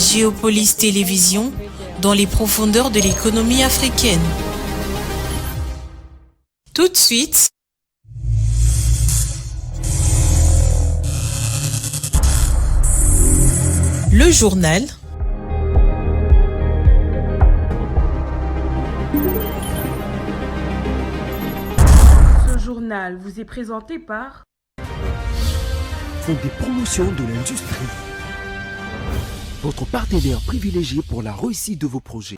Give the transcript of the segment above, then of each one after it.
Géopolis Télévision, dans les profondeurs de l'économie africaine. Tout de suite, le journal. Ce journal vous est présenté par Fonds des promotions de l'industrie. Votre partenaire privilégié pour la réussite de vos projets.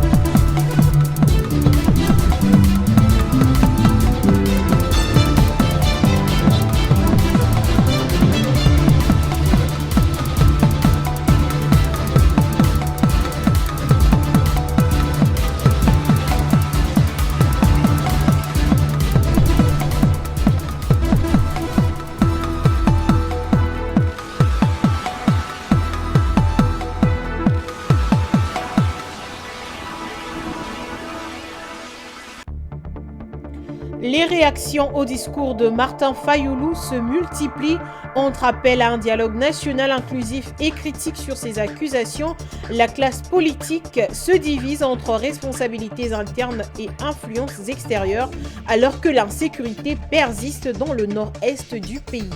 Les réactions au discours de Martin Fayulu se multiplient entre appel à un dialogue national inclusif et critique sur ces accusations. La classe politique se divise entre responsabilités internes et influences extérieures, alors que l'insécurité persiste dans le nord-est du pays.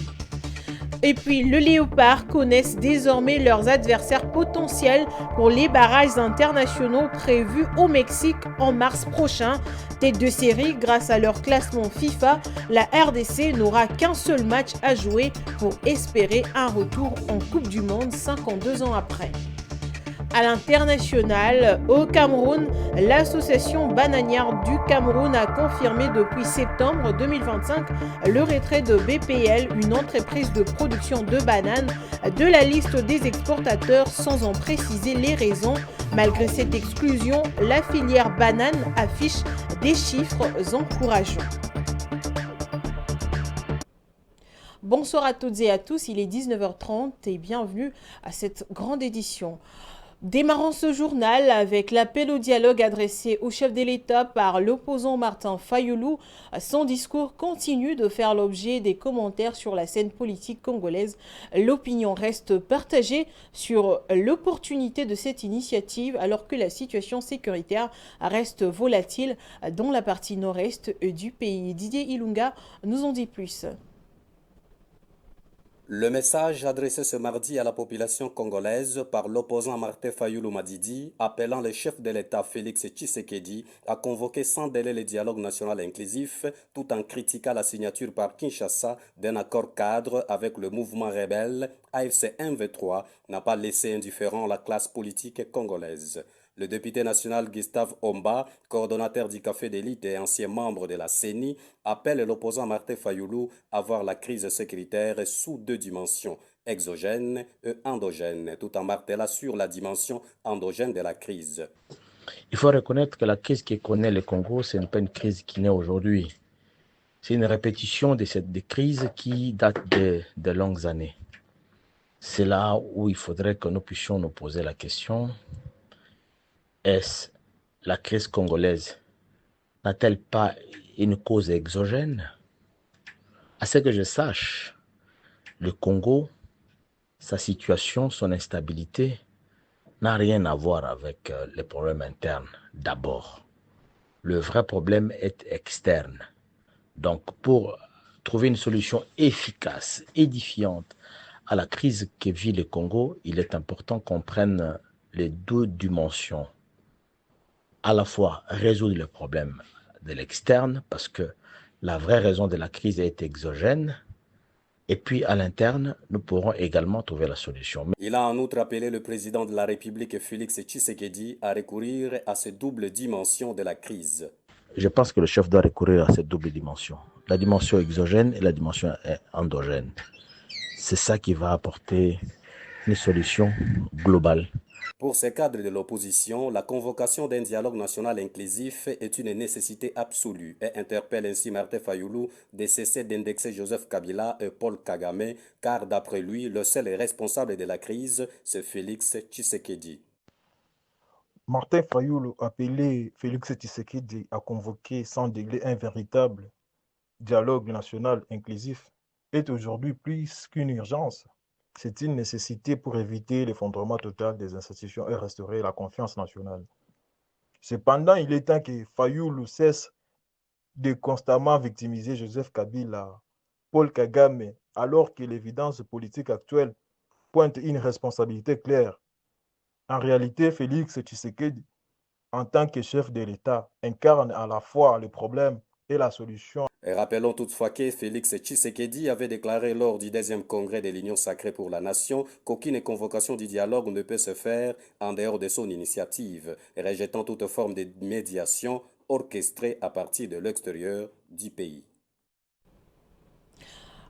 Et puis, le Léopard connaissent désormais leurs adversaires potentiels pour les barrages internationaux prévus au Mexique en mars prochain. Tête de série, grâce à leur classement FIFA, la RDC n'aura qu'un seul match à jouer pour espérer un retour en Coupe du Monde 52 ans après. À l'international, au Cameroun, l'association bananière du Cameroun a confirmé depuis septembre 2025 le retrait de BPL, une entreprise de production de bananes, de la liste des exportateurs sans en préciser les raisons. Malgré cette exclusion, la filière banane affiche des chiffres encourageants. Bonsoir à toutes et à tous, il est 19h30 et bienvenue à cette grande édition. Démarrons ce journal avec l'appel au dialogue adressé au chef de l'État par l'opposant Martin Fayulu. Son discours continue de faire l'objet des commentaires sur la scène politique congolaise. L'opinion reste partagée sur l'opportunité de cette initiative alors que la situation sécuritaire reste volatile dans la partie nord-est du pays. Didier Ilunga nous en dit plus. Le message adressé ce mardi à la population congolaise par l'opposant Martin Fayulu Madidi, appelant le chef de l'État Félix Tshisekedi à convoquer sans délai le dialogue national inclusif, tout en critiquant la signature par Kinshasa d'un accord cadre avec le mouvement rebelle AFC M23, n'a pas laissé indifférent la classe politique congolaise. Le député national Gustave Omba, coordonnateur du Café d'élite et ancien membre de la CENI, appelle l'opposant Martin Fayulu à voir la crise sécuritaire sous deux dimensions, exogène et endogène, tout en martelant sur la dimension endogène de la crise. Il faut reconnaître que la crise que connaît le Congo, ce n'est pas une crise qui naît aujourd'hui. C'est une répétition de cette crise qui date de longues années. C'est là où il faudrait que nous puissions nous poser la question. Est-ce la crise congolaise n'a-t-elle pas une cause exogène? À ce que je sache, le Congo, sa situation, son instabilité, n'a rien à voir avec les problèmes internes d'abord. Le vrai problème est externe. Donc, pour trouver une solution efficace, édifiante à la crise que vit le Congo, il est important qu'on prenne les deux dimensions. À la fois résoudre le problème de l'externe, parce que la vraie raison de la crise est exogène, et puis à l'interne, nous pourrons également trouver la solution. Il a en outre appelé le président de la République Félix Tshisekedi à recourir à cette double dimension de la crise. Je pense que le chef doit recourir à cette double dimension, la dimension exogène et la dimension endogène. C'est ça qui va apporter une solution globale. Pour ces cadres de l'opposition, la convocation d'un dialogue national inclusif est une nécessité absolue et interpelle ainsi Martin Fayulu de cesser d'indexer Joseph Kabila et Paul Kagame, car d'après lui, le seul responsable de la crise, c'est Félix Tshisekedi. Martin Fayulu a appelé Félix Tshisekedi à convoquer sans délai un véritable dialogue national inclusif est aujourd'hui plus qu'une urgence. C'est une nécessité pour éviter l'effondrement total des institutions et restaurer la confiance nationale. Cependant, il est temps que Fayoulou cesse de constamment victimiser Joseph Kabila, Paul Kagame, alors que l'évidence politique actuelle pointe une responsabilité claire. En réalité, Félix Tshisekedi, en tant que chef de l'État, incarne à la fois le problème et la solution. Et rappelons toutefois que Félix Tshisekedi avait déclaré lors du 10e congrès de l'Union sacrée pour la nation qu'aucune convocation du dialogue ne peut se faire en dehors de son initiative, rejetant toute forme de médiation orchestrée à partir de l'extérieur du pays.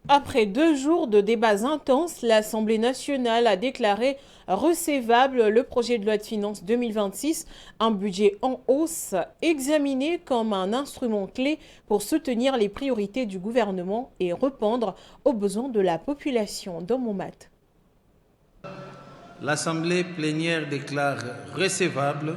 Après 2 jours de débats intenses, l'Assemblée nationale a déclaré recevable le projet de loi de finances 2026, un budget en hausse examiné comme un instrument clé pour soutenir les priorités du gouvernement et répondre aux besoins de la population. Dans mon mat. L'Assemblée plénière déclare recevable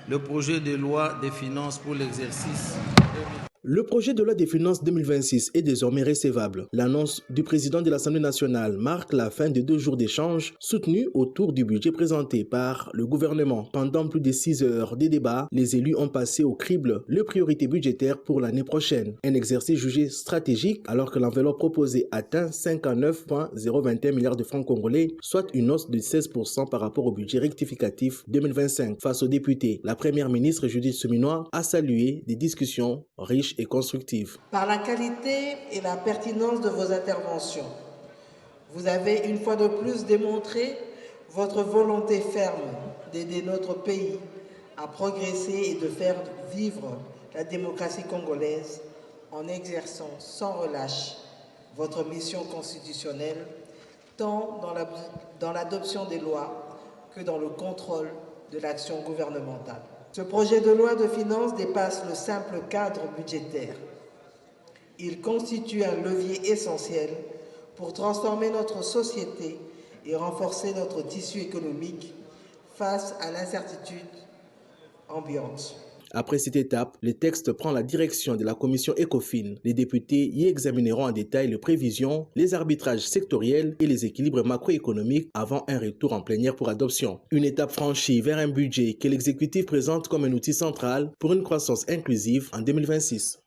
le projet de loi des finances pour l'exercice 2026. Le projet de loi des finances 2026 est désormais recevable. L'annonce du président de l'Assemblée nationale marque la fin de 2 jours d'échanges soutenus autour du budget présenté par le gouvernement. Pendant plus de 6 heures de débat, les élus ont passé au crible les priorités budgétaires pour l'année prochaine. Un exercice jugé stratégique alors que l'enveloppe proposée atteint 59,021 milliards de francs congolais, soit une hausse de 16% par rapport au budget rectificatif 2025. Face aux députés, la première ministre Judith Suminwa a salué des discussions riches et constructive. Par la qualité et la pertinence de vos interventions, vous avez une fois de plus démontré votre volonté ferme d'aider notre pays à progresser et de faire vivre la démocratie congolaise en exerçant sans relâche votre mission constitutionnelle, tant dans l'adoption des lois que dans le contrôle de l'action gouvernementale. Ce projet de loi de finances dépasse le simple cadre budgétaire. Il constitue un levier essentiel pour transformer notre société et renforcer notre tissu économique face à l'incertitude ambiante. Après cette étape, le texte prend la direction de la commission ECOFIN. Les députés y examineront en détail les prévisions, les arbitrages sectoriels et les équilibres macroéconomiques avant un retour en plénière pour adoption. Une étape franchie vers un budget que l'exécutif présente comme un outil central pour une croissance inclusive en 2026.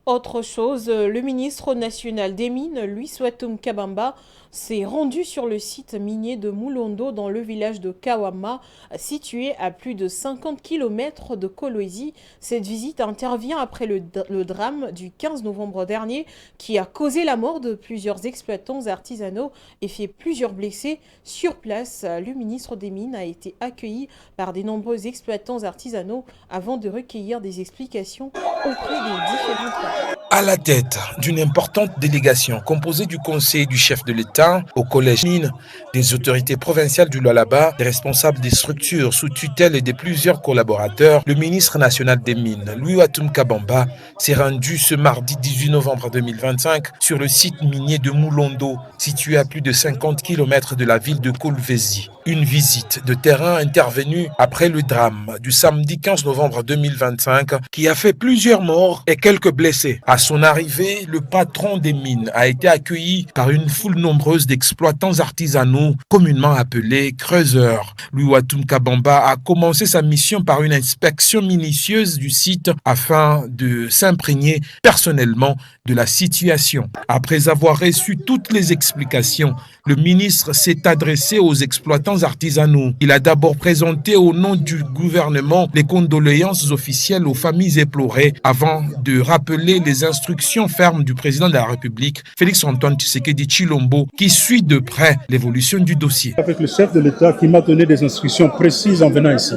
Autre chose, le ministre national des Mines, Louis Watum Kabamba, s'est rendu sur le site minier de Moulondo dans le village de Kawama, situé à plus de 50 km de Kolwezi. Cette visite intervient après le drame du 15 novembre dernier qui a causé la mort de plusieurs exploitants artisanaux et fait plusieurs blessés. Sur place, le ministre des Mines a été accueilli par de nombreux exploitants artisanaux avant de recueillir des explications auprès des différentes parties. À la tête d'une importante délégation composée du conseil du chef de l'État, au collège mine, des autorités provinciales du Lualaba, des responsables des structures sous tutelle et de plusieurs collaborateurs, le ministre national des Mines, Louis Watum Kabamba, s'est rendu ce mardi 18 novembre 2025 sur le site minier de Moulondo, situé à plus de 50 km de la ville de Kolwezi. Une visite de terrain intervenue après le drame du samedi 15 novembre 2025 qui a fait plusieurs morts et quelques blessés. À son arrivée, le patron des mines a été accueilli par une foule nombreuse d'exploitants artisanaux, communément appelés creuseurs. Louis Watum Kabamba a commencé sa mission par une inspection minutieuse du site afin de s'imprégner personnellement de la situation. Après avoir reçu toutes les explications, le ministre s'est adressé aux exploitants artisanaux. Il a d'abord présenté au nom du gouvernement les condoléances officielles aux familles éplorées avant de rappeler les instructions fermes du président de la République, Félix-Antoine Tshisekedi Tshilombo, qui suit de près l'évolution du dossier. Avec le chef de l'État qui m'a donné des instructions précises en venant ici,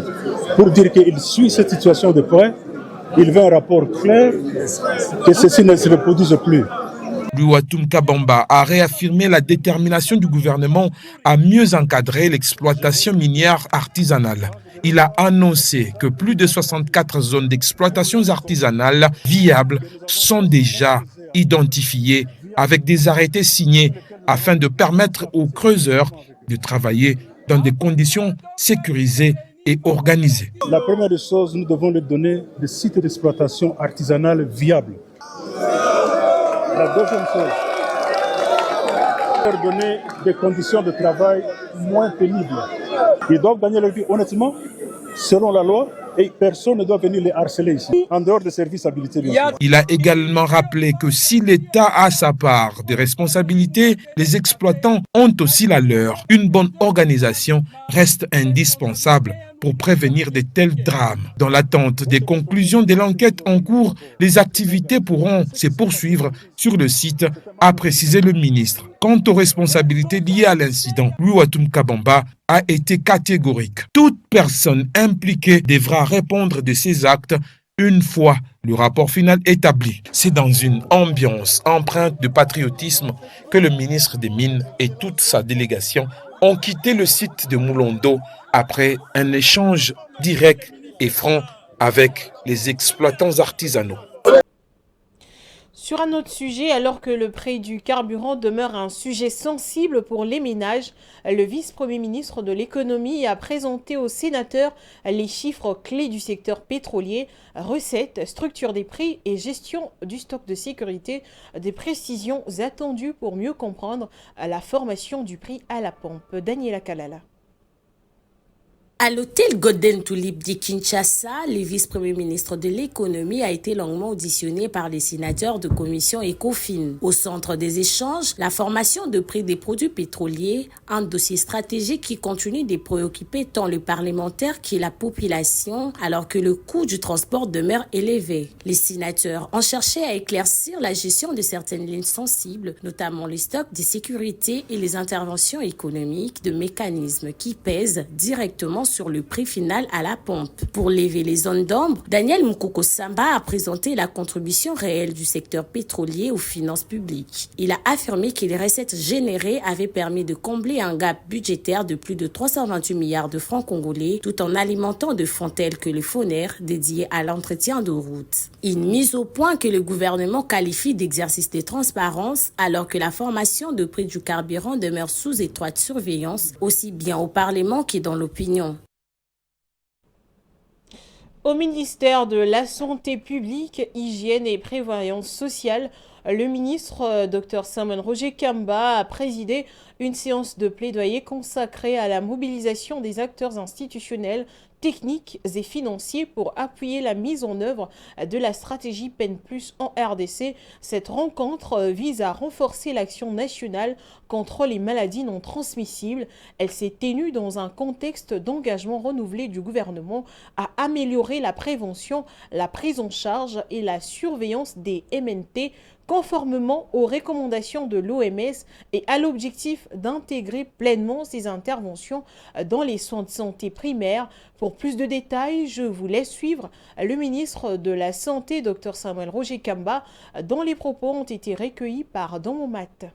pour dire qu'il suit cette situation de près, il veut un rapport clair, que ceci ne se reproduise plus. Louis Watum Kabamba a réaffirmé la détermination du gouvernement à mieux encadrer l'exploitation minière artisanale. Il a annoncé que plus de 64 zones d'exploitation artisanale viables sont déjà identifiées avec des arrêtés signés afin de permettre aux creuseurs de travailler dans des conditions sécurisées et organisées. La première des choses, nous devons leur donner des sites d'exploitation artisanale viables. La deuxième chose, leur donner des conditions de travail moins pénibles. Ils doivent gagner leur vie honnêtement, selon la loi, et personne ne doit venir les harceler ici, en dehors des services habilités. Il a également rappelé que si l'État a sa part de responsabilité, les exploitants ont aussi la leur. Une bonne organisation reste indispensable pour prévenir de tels drames. Dans l'attente des conclusions de l'enquête en cours, les activités pourront se poursuivre sur le site, a précisé le ministre. Quant aux responsabilités liées à l'incident, Louis Watoum Kabamba a été catégorique. Toute personne impliquée devra répondre de ses actes une fois le rapport final établi. C'est dans une ambiance empreinte de patriotisme que le ministre des Mines et toute sa délégation ont quitté le site de Moulondo après un échange direct et franc avec les exploitants artisanaux. Sur un autre sujet, alors que le prix du carburant demeure un sujet sensible pour les ménages, le vice-premier ministre de l'économie a présenté aux sénateurs les chiffres clés du secteur pétrolier, recettes, structure des prix et gestion du stock de sécurité, des précisions attendues pour mieux comprendre la formation du prix à la pompe. Daniela Kalala. À l'hôtel Golden Tulip de Kinshasa, le vice-premier ministre de l'économie a été longuement auditionné par les sénateurs de commission ECOFIN. Au centre des échanges, la formation de prix des produits pétroliers, un dossier stratégique qui continue de préoccuper tant le parlementaire que la population, alors que le coût du transport demeure élevé. Les sénateurs ont cherché à éclaircir la gestion de certaines lignes sensibles, notamment les stocks de sécurité et les interventions économiques de mécanismes qui pèsent directement sur le prix final à la pompe. Pour lever les zones d'ombre, Daniel Mukoko Samba a présenté la contribution réelle du secteur pétrolier aux finances publiques. Il a affirmé que les recettes générées avaient permis de combler un gap budgétaire de plus de 328 milliards de francs congolais, tout en alimentant de fonds tels que le FONER dédié à l'entretien de routes. Une mise au point que le gouvernement qualifie d'exercice de transparence, alors que la formation de prix du carburant demeure sous étroite surveillance, aussi bien au Parlement que dans l'opinion. Au ministère de la Santé publique, Hygiène et Prévoyance sociale, le ministre Dr Simon Roger Kamba a présidé une séance de plaidoyer consacrée à la mobilisation des acteurs institutionnels, techniques et financiers pour appuyer la mise en œuvre de la stratégie PEN+ en RDC. Cette rencontre vise à renforcer l'action nationale contre les maladies non transmissibles. Elle s'est tenue dans un contexte d'engagement renouvelé du gouvernement à améliorer la prévention, la prise en charge et la surveillance des MNT conformément aux recommandations de l'OMS et à l'objectif d'intégrer pleinement ces interventions dans les soins de santé primaires. Pour plus de détails, je vous laisse suivre le ministre de la Santé, Dr Samuel Roger Kamba, dont les propos ont été recueillis par Dans mon mat.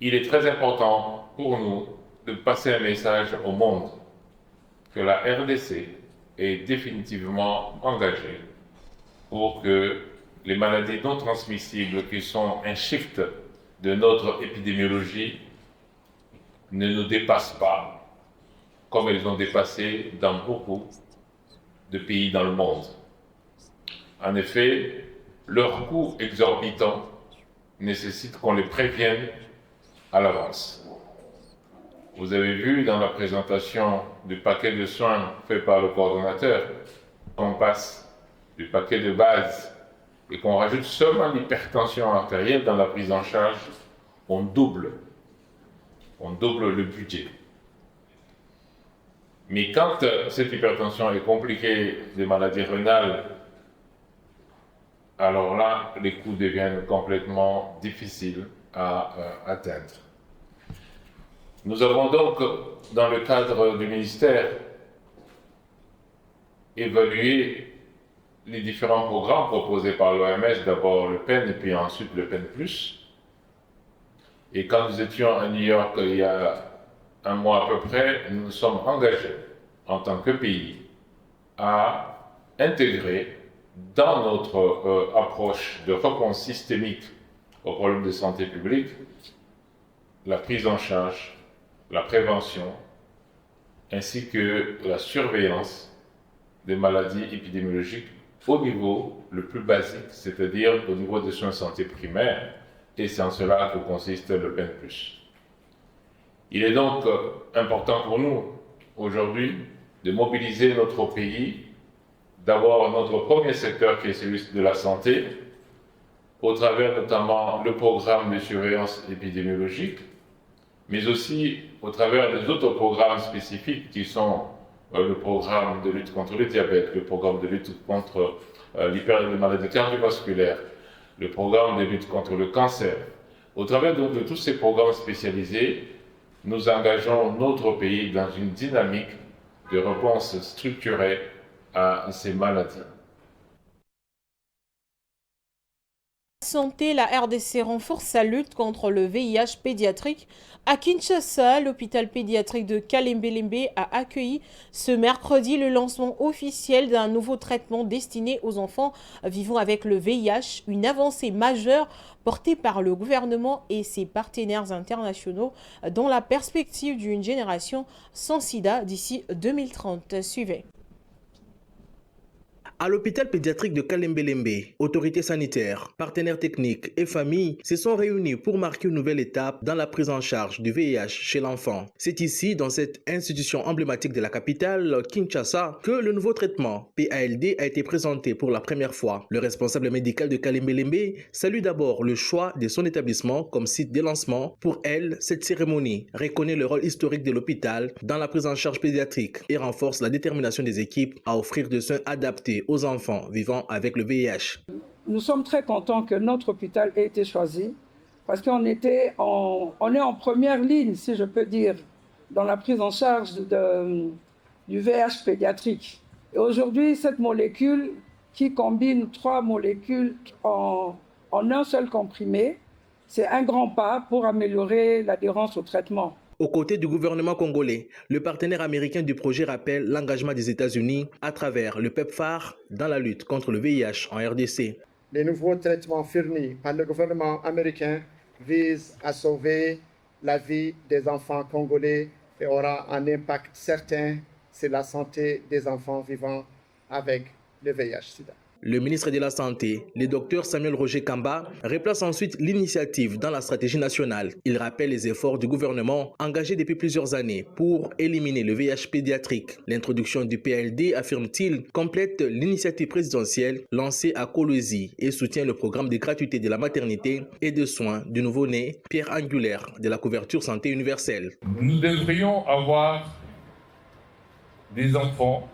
Il est très important pour nous de passer un message au monde que la RDC est définitivement engagée pour que les maladies non transmissibles qui sont un shift de notre épidémiologie ne nous dépassent pas comme elles ont dépassé dans beaucoup de pays dans le monde. En effet, leurs coûts exorbitants nécessitent qu'on les prévienne à l'avance. Vous avez vu dans la présentation du paquet de soins fait par le coordonnateur qu'on passe du paquet de base et qu'on rajoute seulement l'hypertension artérielle dans la prise en charge, on double le budget. Mais quand cette hypertension est compliquée des maladies rénales, alors là, les coûts deviennent complètement difficiles à atteindre. Nous avons donc, dans le cadre du ministère, évalué les différents programmes proposés par l'OMS, d'abord le PEN et puis ensuite le PEN+. Et quand nous étions à New York il y a un mois à peu près, nous nous sommes engagés en tant que pays à intégrer dans notre approche de réponse systémique aux problèmes de santé publique la prise en charge, la prévention, ainsi que la surveillance des maladies épidémiologiques au niveau le plus basique, c'est-à-dire au niveau des soins de santé primaires, et c'est en cela que consiste le PEN+. Il est donc important pour nous, aujourd'hui, de mobiliser notre pays, d'avoir notre premier secteur qui est celui de la santé, au travers notamment le programme de surveillance épidémiologique, mais aussi au travers des autres programmes spécifiques qui sont le programme de lutte contre le diabète, le programme de lutte contre les maladies cardiovasculaires, le programme de lutte contre le cancer. Au travers de tous ces programmes spécialisés, nous engageons notre pays dans une dynamique de réponse structurée à ces maladies. Santé, la RDC renforce sa lutte contre le VIH pédiatrique. À Kinshasa, l'hôpital pédiatrique de Kalembelembe a accueilli ce mercredi le lancement officiel d'un nouveau traitement destiné aux enfants vivant avec le VIH, une avancée majeure portée par le gouvernement et ses partenaires internationaux dans la perspective d'une génération sans sida d'ici 2030. Suivez. À l'hôpital pédiatrique de Kalembelembe, autorités sanitaires, partenaires techniques et familles se sont réunis pour marquer une nouvelle étape dans la prise en charge du VIH chez l'enfant. C'est ici, dans cette institution emblématique de la capitale, Kinshasa, que le nouveau traitement PALD a été présenté pour la première fois. Le responsable médical de Kalembelembe salue d'abord le choix de son établissement comme site de lancement. Pour elle, cette cérémonie reconnaît le rôle historique de l'hôpital dans la prise en charge pédiatrique et renforce la détermination des équipes à offrir des soins adaptés aux enfants vivant avec le VIH. Nous sommes très contents que notre hôpital ait été choisi parce qu'on est en première ligne, si je peux dire, dans la prise en charge du VIH pédiatrique. Et aujourd'hui, cette molécule qui combine 3 molécules en un seul comprimé, c'est un grand pas pour améliorer l'adhérence au traitement. Aux côtés du gouvernement congolais, le partenaire américain du projet rappelle l'engagement des États-Unis à travers le PEPFAR dans la lutte contre le VIH en RDC. Les nouveaux traitements fournis par le gouvernement américain visent à sauver la vie des enfants congolais et aura un impact certain sur la santé des enfants vivant avec le VIH-Sida. Le ministre de la Santé, le docteur Samuel Roger Kamba, replace ensuite l'initiative dans la stratégie nationale. Il rappelle les efforts du gouvernement engagés depuis plusieurs années pour éliminer le VIH pédiatrique. L'introduction du PLD, affirme-t-il, complète l'initiative présidentielle lancée à Kolwezi et soutient le programme de gratuité de la maternité et de soins du nouveau-né, pierre angulaire de la couverture santé universelle. Nous devrions avoir des enfants,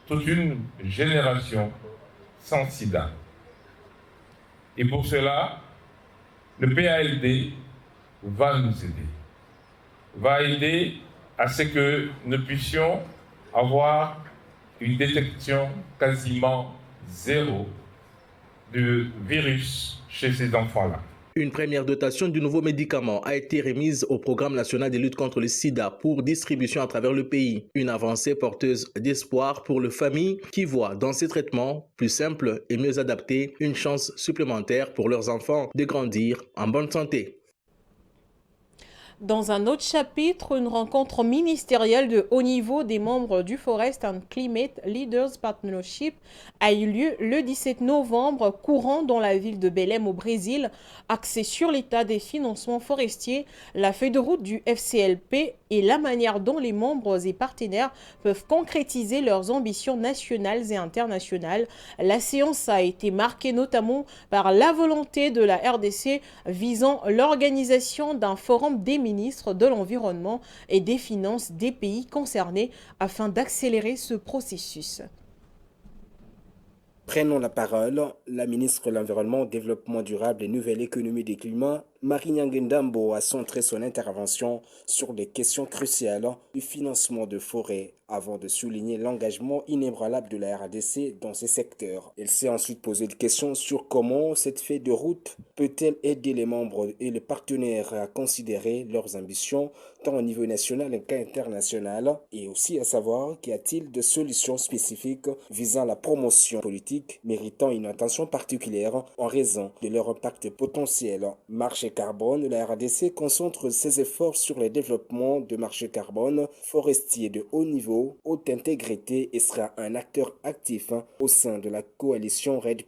toute une génération sans sida. Et pour cela, le PALD va nous aider. Va aider à ce que nous puissions avoir une détection quasiment zéro de virus chez ces enfants-là. Une première dotation du nouveau médicament a été remise au Programme national de lutte contre le sida pour distribution à travers le pays. Une avancée porteuse d'espoir pour les familles qui voient dans ces traitements plus simples et mieux adaptés une chance supplémentaire pour leurs enfants de grandir en bonne santé. Dans un autre chapitre, une rencontre ministérielle de haut niveau des membres du Forest and Climate Leaders Partnership a eu lieu le 17 novembre courant dans la ville de Belém au Brésil, axée sur l'état des financements forestiers, la feuille de route du FCLP et la manière dont les membres et partenaires peuvent concrétiser leurs ambitions nationales et internationales. La séance a été marquée notamment par la volonté de la RDC visant l'organisation d'un forum des ministres de l'Environnement et des Finances des pays concernés afin d'accélérer ce processus. Prenons la parole, la ministre de l'Environnement, Développement durable et Nouvelle économie du climat, Marie Nyangendambo, a centré son intervention sur les questions cruciales du financement de forêts avant de souligner l'engagement inébranlable de la RDC dans ces secteurs. Elle s'est ensuite posé des questions sur comment cette feuille de route peut-elle aider les membres et les partenaires à considérer leurs ambitions tant au niveau national qu'international et aussi à savoir qu'y a-t-il de solutions spécifiques visant la promotion politique méritant une attention particulière en raison de leur impact potentiel. Marché carbone, la RDC concentre ses efforts sur le développement de marchés carbone forestiers de haut niveau, haute intégrité et sera un acteur actif au sein de la coalition RED+.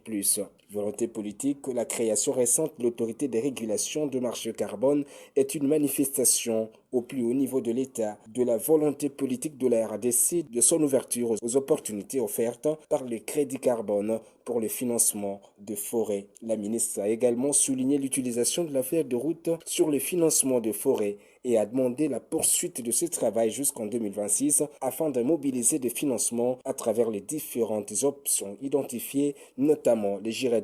Volonté politique, la création récente de l'autorité de régulation de marché carbone est une manifestation au plus haut niveau de l'État de la volonté politique de la RDC de son ouverture aux opportunités offertes par les crédits carbone pour le financement de forêts. La ministre a également souligné l'utilisation de la feuille de route sur le financement de forêts et a demandé la poursuite de ce travail jusqu'en 2026 afin de mobiliser des financements à travers les différentes options identifiées, notamment les GIRED+,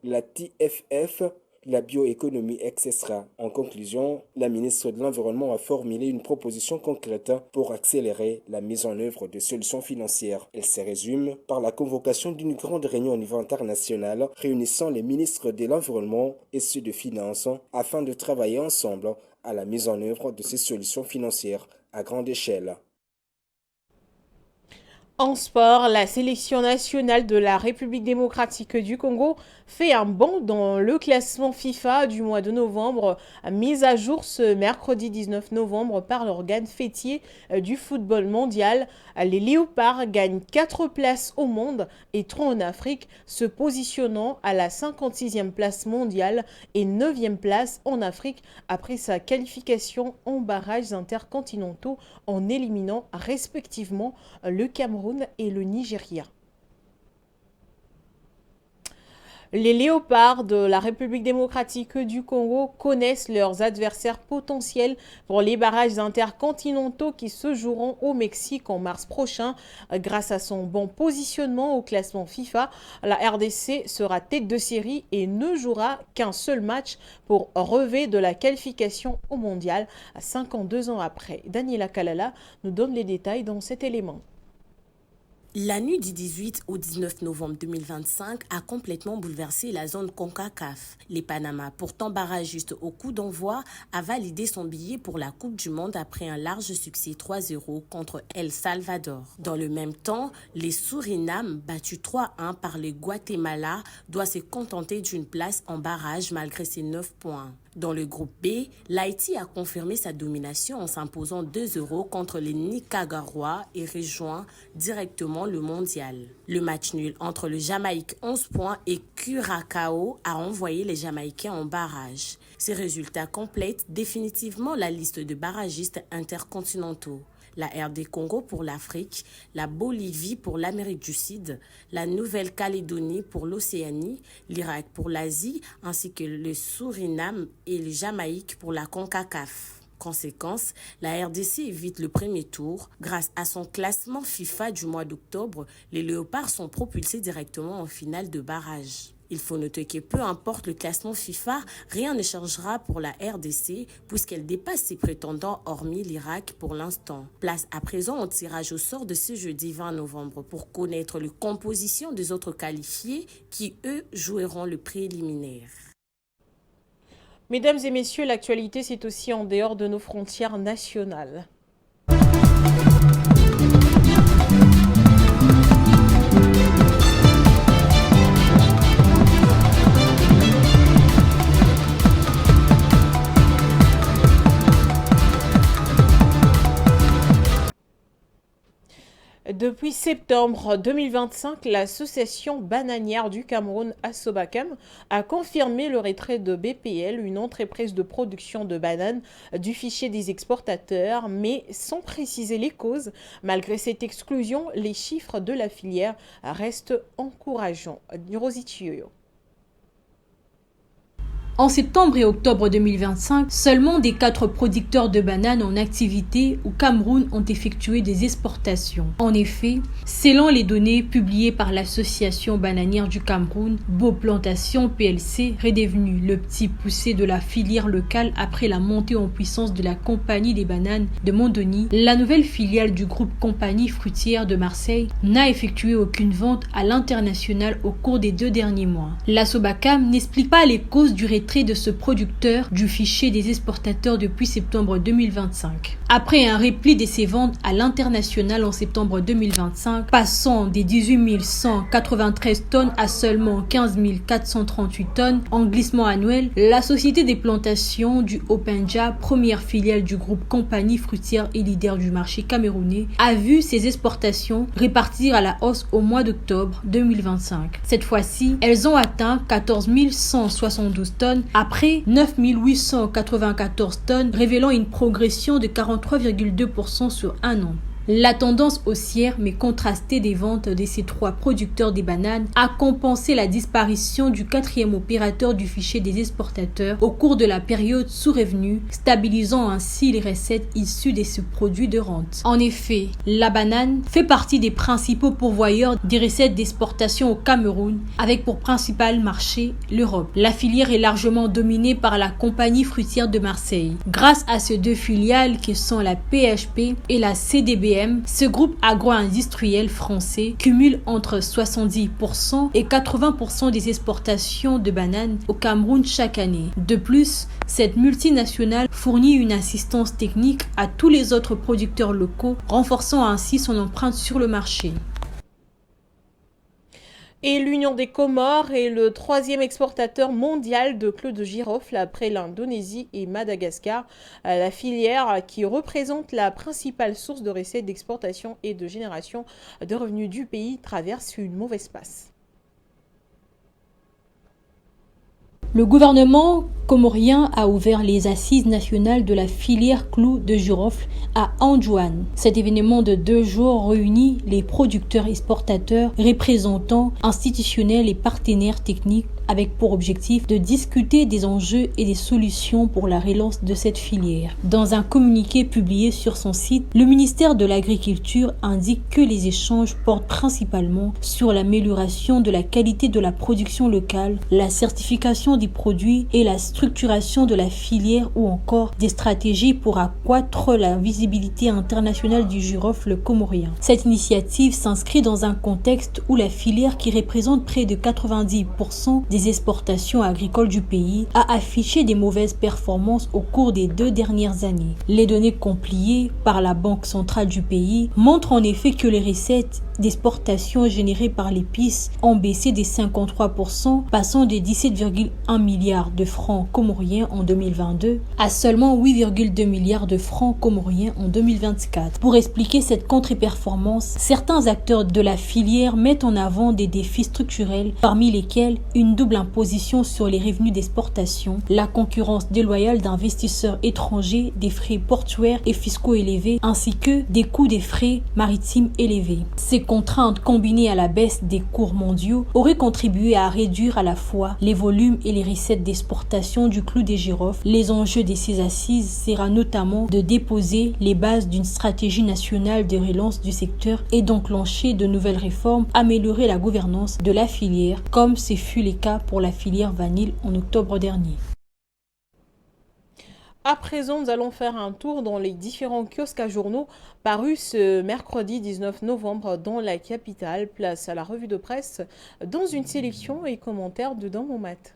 la TFF, la bioéconomie, etc. En conclusion, la ministre de l'Environnement a formulé une proposition concrète pour accélérer la mise en œuvre de solutions financières. Elle se résume par la convocation d'une grande réunion au niveau international réunissant les ministres de l'Environnement et ceux de Finances afin de travailler ensemble à la mise en œuvre de ces solutions financières à grande échelle. En sport, la sélection nationale de la République démocratique du Congo fait un bond dans le classement FIFA du mois de novembre, mis à jour ce mercredi 19 novembre par l'organe fêtier du football mondial. Les Léopards gagnent 4 places au monde et 3 en Afrique, se positionnant à la 56e place mondiale et 9e place en Afrique après sa qualification en barrages intercontinentaux en éliminant respectivement le Cameroun et le Nigeria. Les Léopards de la République démocratique du Congo connaissent leurs adversaires potentiels pour les barrages intercontinentaux qui se joueront au Mexique en mars prochain. Grâce à son bon positionnement au classement FIFA, la RDC sera tête de série et ne jouera qu'un seul match pour relever de la qualification au mondial 52 ans après. Daniela Kalala nous donne les détails dans cet élément. La nuit du 18 au 19 novembre 2025 a complètement bouleversé la zone CONCACAF. Les Panama, pourtant barragistes au coup d'envoi, a validé son billet pour la Coupe du Monde après un large succès 3-0 contre El Salvador. Dans le même temps, les Suriname, battus 3-1 par les Guatemala, doivent se contenter d'une place en barrage malgré ses 9 points. Dans le groupe B, l'Haïti a confirmé sa domination en s'imposant 2-0 contre les Nicaraguayens et rejoint directement le mondial. Le match nul entre le Jamaïque 11 points et Curaçao a renvoyé les Jamaïcains en barrage. Ces résultats complètent définitivement la liste de barragistes intercontinentaux. La RD Congo pour l'Afrique, la Bolivie pour l'Amérique du Sud, la Nouvelle-Calédonie pour l'Océanie, l'Irak pour l'Asie, ainsi que le Suriname et le Jamaïque pour la CONCACAF. Conséquence, la RDC évite le premier tour. Grâce à son classement FIFA du mois d'octobre, les Léopards sont propulsés directement en finale de barrage. Il faut noter que peu importe le classement FIFA, rien ne changera pour la RDC puisqu'elle dépasse ses prétendants hormis l'Irak pour l'instant. Place à présent au tirage au sort de ce jeudi 20 novembre pour connaître la composition des autres qualifiés qui, eux, joueront le préliminaire. Mesdames et messieurs, l'actualité, c'est aussi en dehors de nos frontières nationales. Depuis septembre 2025, l'association bananière du Cameroun, Assobacam, a confirmé le retrait de BPL, une entreprise de production de bananes, du fichier des exportateurs, mais sans préciser les causes. Malgré cette exclusion, les chiffres de la filière restent encourageants. Rositio. En septembre et octobre 2025, seulement des 4 producteurs de bananes en activité au Cameroun ont effectué des exportations. En effet, selon les données publiées par l'association bananière du Cameroun, Beau Plantation PLC, redevenu le petit poussé de la filière locale après la montée en puissance de la Compagnie des bananes de Mondoni, la nouvelle filiale du groupe Compagnie fruitière de Marseille n'a effectué aucune vente à l'international au cours des 2 derniers mois. L'Assobacam n'explique pas les causes du retrait retrait de ce producteur du fichier des exportateurs depuis septembre 2025. Après un repli de ses ventes à l'international en septembre 2025, passant des 18 193 tonnes à seulement 15 438 tonnes en glissement annuel, la société des plantations du Haut-Pendja, première filiale du groupe Compagnie fruitière et leader du marché camerounais, a vu ses exportations repartir à la hausse au mois d'octobre 2025. Cette fois-ci, elles ont atteint 14 172 tonnes après 9 894 tonnes, révélant une progression de 43,2% sur un an. La tendance haussière mais contrastée des ventes de ces trois producteurs des bananes a compensé la disparition du quatrième opérateur du fichier des exportateurs au cours de la période sous revenu, stabilisant ainsi les recettes issues de ce produit de rente. En effet, la banane fait partie des principaux pourvoyeurs des recettes d'exportation au Cameroun, avec pour principal marché l'Europe. La filière est largement dominée par la Compagnie fruitière de Marseille. Grâce à ces deux filiales qui sont la PHP et la CDBM, ce groupe agro-industriel français cumule entre 70% et 80% des exportations de bananes au Cameroun chaque année. De plus, cette multinationale fournit une assistance technique à tous les autres producteurs locaux, renforçant ainsi son empreinte sur le marché. Et l'Union des Comores est le troisième exportateur mondial de clous de girofle après l'Indonésie et Madagascar. La filière qui représente la principale source de recettes d'exportation et de génération de revenus du pays traverse une mauvaise passe. Le gouvernement comorien a ouvert les assises nationales de la filière clous de girofle à Anjouan. Cet événement de 2 jours réunit les producteurs exportateurs, représentants institutionnels et partenaires techniques avec pour objectif de discuter des enjeux et des solutions pour la relance de cette filière. Dans un communiqué publié sur son site, le ministère de l'Agriculture indique que les échanges portent principalement sur l'amélioration de la qualité de la production locale, la certification des produits et la structuration de la filière ou encore des stratégies pour accroître la visibilité internationale du girofle comorien. Cette initiative s'inscrit dans un contexte où la filière, qui représente près de 90% des exportations agricoles du pays, a affiché des mauvaises performances au cours des 2 dernières années. Les données compilées par la Banque centrale du pays montrent en effet que les recettes d'exportation générées par l'épice ont baissé de 53%, passant de 17,1 milliards de francs comoriens en 2022 à seulement 8,2 milliards de francs comoriens en 2024. Pour expliquer cette contre-performance, certains acteurs de la filière mettent en avant des défis structurels, parmi lesquels une double imposition sur les revenus d'exportation, la concurrence déloyale d'investisseurs étrangers, des frais portuaires et fiscaux élevés, ainsi que des coûts des frais maritimes élevés. Ces contraintes combinées à la baisse des cours mondiaux auraient contribué à réduire à la fois les volumes et les recettes d'exportation du clou des girofles. Les enjeux de ces assises sera notamment de déposer les bases d'une stratégie nationale de relance du secteur et d'enclencher de nouvelles réformes, améliorer la gouvernance de la filière, comme ce fut le cas pour la filière vanille en octobre dernier. À présent, nous allons faire un tour dans les différents kiosques à journaux parus ce mercredi 19 novembre dans la capitale. Place à la revue de presse dans une sélection et commentaires de Dans mon mat.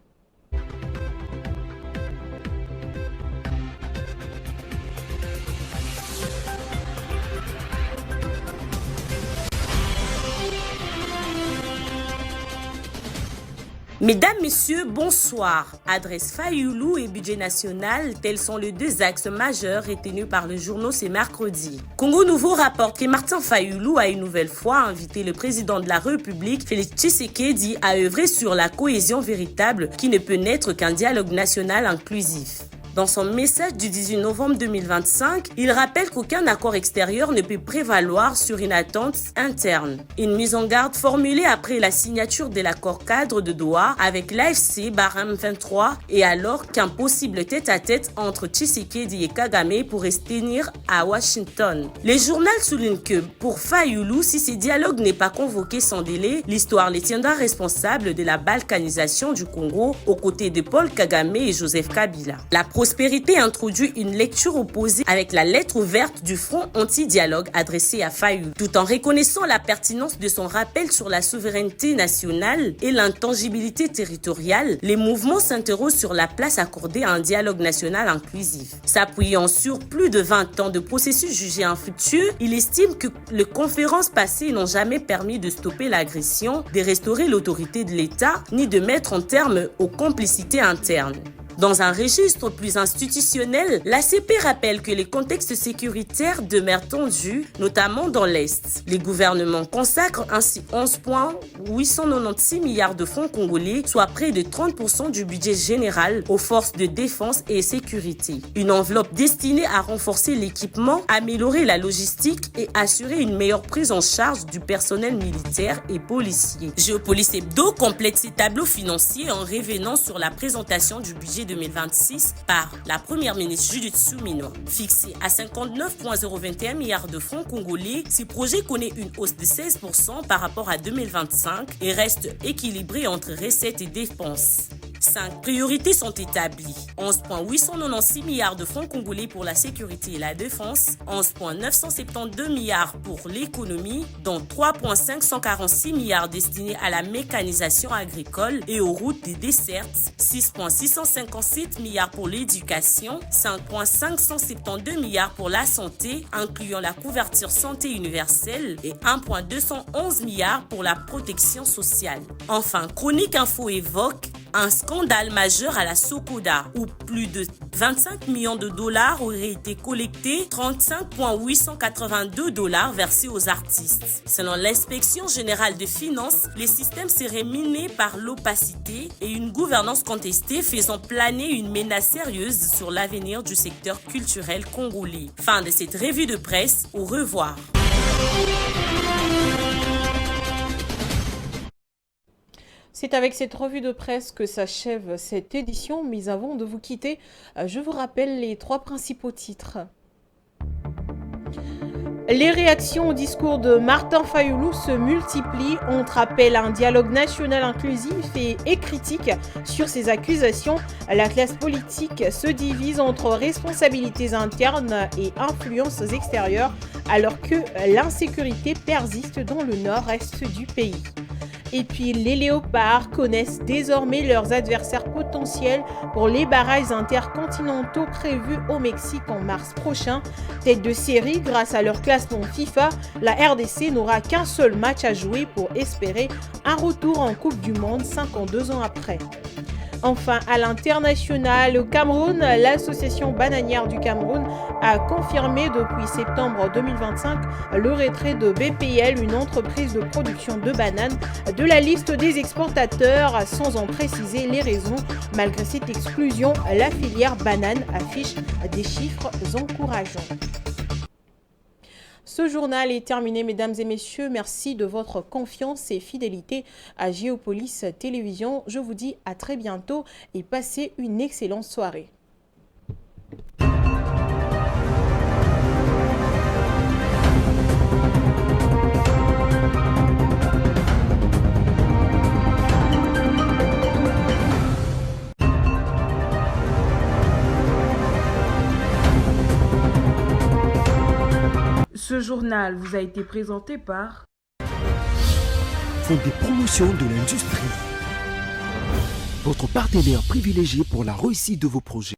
Mesdames, Messieurs, bonsoir. Adresse Fayoulou et budget national, tels sont les 2 axes majeurs retenus par le journal ce mercredi. Congo Nouveau rapporte que Martin Fayoulou a une nouvelle fois invité le président de la République, Félix Tshisekedi, à œuvrer sur la cohésion véritable qui ne peut naître qu'un dialogue national inclusif. Dans son message du 18 novembre 2025, il rappelle qu'aucun accord extérieur ne peut prévaloir sur une attente interne. Une mise en garde formulée après la signature de l'accord cadre de Doha avec l'AFC Barham 23 et alors qu'un possible tête-à-tête entre Tshisekedi et Kagame pourrait se tenir à Washington. Le journal souligne que pour Fayoulou, si ce dialogue n'est pas convoqué sans délai, l'histoire les tiendra responsables de la balkanisation du Congo aux côtés de Paul Kagame et Joseph Kabila. La procédure Prospérité introduit une lecture opposée avec la lettre ouverte du Front anti-dialogue adressée à Fayoulou. Tout en reconnaissant la pertinence de son rappel sur la souveraineté nationale et l'intangibilité territoriale, les mouvements s'interrogent sur la place accordée à un dialogue national inclusif. S'appuyant sur plus de 20 ans de processus jugés infructueux, il estime que les conférences passées n'ont jamais permis de stopper l'agression, de restaurer l'autorité de l'État, ni de mettre un terme aux complicités internes. Dans un registre plus institutionnel, l'ACP rappelle que les contextes sécuritaires demeurent tendus, notamment dans l'Est. Les gouvernements consacrent ainsi 11,896 milliards de francs congolais, soit près de 30% du budget général aux forces de défense et sécurité. Une enveloppe destinée à renforcer l'équipement, améliorer la logistique et assurer une meilleure prise en charge du personnel militaire et policier. Géopolis Hebdo complète ses tableaux financiers en revenant sur la présentation du budget 2026 par la première ministre Judith Suminwa. Fixé à 59,021 milliards de francs congolais, ce projet connaît une hausse de 16% par rapport à 2025 et reste équilibré entre recettes et dépenses. 5 priorités sont établies. 11,896 milliards de francs congolais pour la sécurité et la défense, 11,972 milliards pour l'économie, dont 3,546 milliards destinés à la mécanisation agricole et aux routes des dessertes, 6,657 milliards pour l'éducation, 5,572 milliards pour la santé, incluant la couverture santé universelle, et 1,211 milliards pour la protection sociale. Enfin, Chronique Info évoque un scandale majeur à la Sokoda, où plus de 25 millions de dollars auraient été collectés, 35,882 dollars versés aux artistes. Selon l'inspection générale des finances, les systèmes seraient minés par l'opacité et une gouvernance contestée, faisant planer une menace sérieuse sur l'avenir du secteur culturel congolais. Fin de cette revue de presse, au revoir. C'est avec cette revue de presse que s'achève cette édition, mais avant de vous quitter, je vous rappelle les 3 principaux titres. Les réactions au discours de Martin Fayoulou se multiplient entre appel à un dialogue national inclusif et critique sur ces accusations. La classe politique se divise entre responsabilités internes et influences extérieures, alors que l'insécurité persiste dans le nord-est du pays. Et puis les léopards connaissent désormais leurs adversaires potentiels pour les barrages intercontinentaux prévus au Mexique en mars prochain. Tête de série, grâce à leur classement FIFA, la RDC n'aura qu'un seul match à jouer pour espérer un retour en Coupe du Monde 52 ans après. Enfin, à l'international, au Cameroun, l'association bananière du Cameroun a confirmé depuis septembre 2025 le retrait de BPL, une entreprise de production de bananes, de la liste des exportateurs sans en préciser les raisons. Malgré cette exclusion, la filière banane affiche des chiffres encourageants. Ce journal est terminé, mesdames et messieurs. Merci de votre confiance et fidélité à Géopolis Télévision. Je vous dis à très bientôt et passez une excellente soirée. Ce journal vous a été présenté par Fonds des promotions de l'industrie. Votre partenaire privilégié pour la réussite de vos projets.